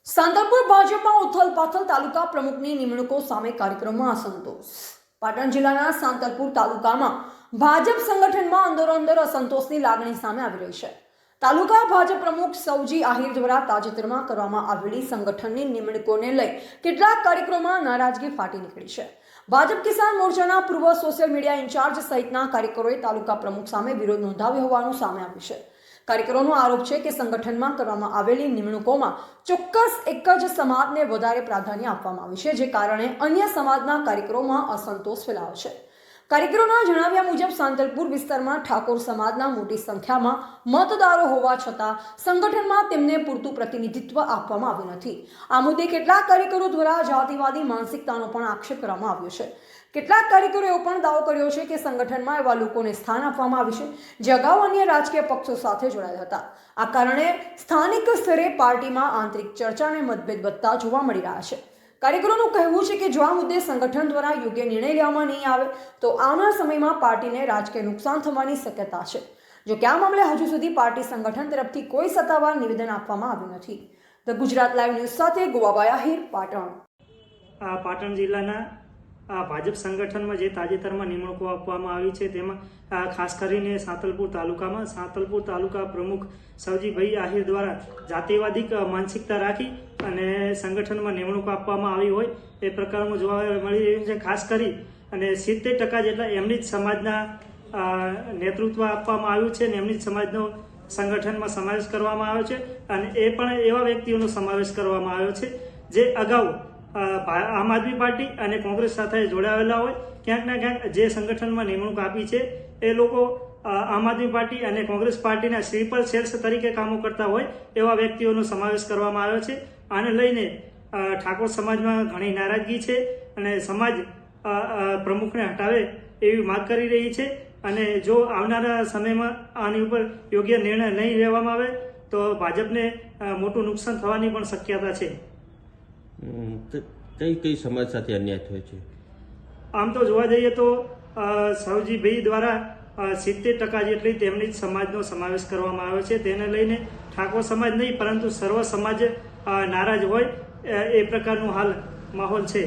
સાંતલપુર ભાજપમાં ઉથલપાથલ તાલુકા પ્રમુખની નિમણૂકો સામે કાર્યક્રમમાં અસંતોષ. પાટણ જિલ્લાના સાંતલપુર તાલુકામાં ભાજપ સંગઠનમાં અંદરોઅંદર અસંતોષની લાગણી સામે આવી રહી છે. તાલુકા ભાજપ પ્રમુખ સૌજી આહિર દ્વારા તાજેતરમાં કરવામાં આવેલી સંગઠનની નિમણૂકોને લઈ કેટલાક કાર્યક્રમોમાં નારાજગી ફાટી નીકળી છે. ભાજપ કિસાન મોરચાના પૂર્વ સોશિયલ મીડિયા ઇન્ચાર્જ સહિતના કાર્યકરોએ તાલુકા પ્રમુખ સામે વિરોધ નોંધાવ્યો હોવાનું સામે આવ્યું છે. કાર્યકરોનો આરોપ છે કે સંગઠનમાં કરવામાં આવેલી નિમણૂકોમાં ચોક્કસ એક જ સમાજને વધારે પ્રાધાન્ય આપવામાં આવ્યું છે, જે કારણે અન્ય સમાજના કાર્યકરોમાં અસંતોષ ફેલાયો છે. કાર્યકરોના જણાવ્યા મુજબ સાંતલપુર વિસ્તારમાં ઠાકોર સમાજના મોટી સંખ્યામાં મતદારો હોવા છતાં સંગઠનમાં તેમને પૂરતું પ્રતિનિધિત્વ આપવામાં આવ્યું નથી. આ મુદ્દે કેટલાક કાર્યકરો દ્વારા જાતિવાદી માનસિકતાનો પણ આક્ષેપ કરવામાં આવ્યો છે. કેટલાક કાર્યકરોએ એવો પણ દાવો કર્યો છે કે સંગઠનમાં એવા લોકોને સ્થાન આપવામાં આવ્યું છે જે અગાઉ અન્ય રાજકીય પક્ષો સાથે જોડાયા હતા. આ કારણે સ્થાનિક સ્તરે પાર્ટીમાં આંતરિક ચર્ચા અને મતભેદ વધતા જોવા મળી રહ્યા છે. કાર્યકરોનું કહેવું છે કે જો આ મુદ્દે સંગઠન દ્વારા યોગ્ય નિર્ણય લેવામાં નહીં આવે તો આવનાર સમયમાં પાર્ટીને રાજકીય નુકસાન થવાની શક્યતા છે. જો કે આ મામલે હજુ સુધી પાર્ટી સંગઠન તરફથી કોઈ સત્તાવાર નિવેદન આપવામાં આવ્યું નથી. ધ ગુજરાત લાઈવ ન્યૂઝ સાથે ગોવાભાઈ આહિર, પાટણ. પાટણ જિલ્લાના ભાજપ સંગઠનમાં જે તાજેતરમાં નિમણૂકો આપવામાં આવી છે તેમાં ખાસ કરીને સાંતલપુર તાલુકા પ્રમુખ સૌજીભાઈ આહિર દ્વારા જાતિવાદી માનસિકતા રાખી અને સંગઠનમાં નિમણૂક આપવામાં આવી હોય એ પ્રકારમાં જોવા મળી રહ્યું છે. ખાસ કરી અને 70% જેટલા એમની જ સમાજના નેતૃત્વ આપવામાં આવ્યું છે અને એમની જ સમાજનો સંગઠનમાં સમાવેશ કરવામાં આવ્યો છે અને એ પણ એવા વ્યક્તિઓનો સમાવેશ કરવામાં આવ્યો છે જે અગાઉ આમ આદમી પાર્ટી અને કોંગ્રેસ સાથે જોડાયેલા હોય. ક્યાંક ને ક્યાંક જે સંગઠનમાં નિમણૂક આપી છે એ લોકો આમ આદમી પાર્ટી અને કોંગ્રેસ પાર્ટીના સ્લીપર સેલ્સ તરીકે કામો કરતા હોય એવા વ્યક્તિઓનો સમાવેશ કરવામાં આવ્યો છે. આને લઈને ઠાકોર સમાજમાં ઘણી નારાજગી છે અને સમાજ પ્રમુખને હટાવે એવી માંગ કરી રહી છે અને જો આવનારા સમયમાં આની ઉપર યોગ્ય નિર્ણય નહીં લેવામાં આવે તો ભાજપને મોટું નુકસાન થવાની પણ શક્યતા છે. કઈ સમાજ સાથે અન્યાય થયો છે? આમ તો જોવા જઈએ તો સૌજીભાઈ દ્વારા 70% જેટલી તેમની જ સમાજનો સમાવેશ કરવામાં આવ્યો છે. તેને લઈને ઠાકોર સમાજ નહીં પરંતુ સર્વ સમાજ નારાજ હોય એ પ્રકારનું હાલ માહોલ છે.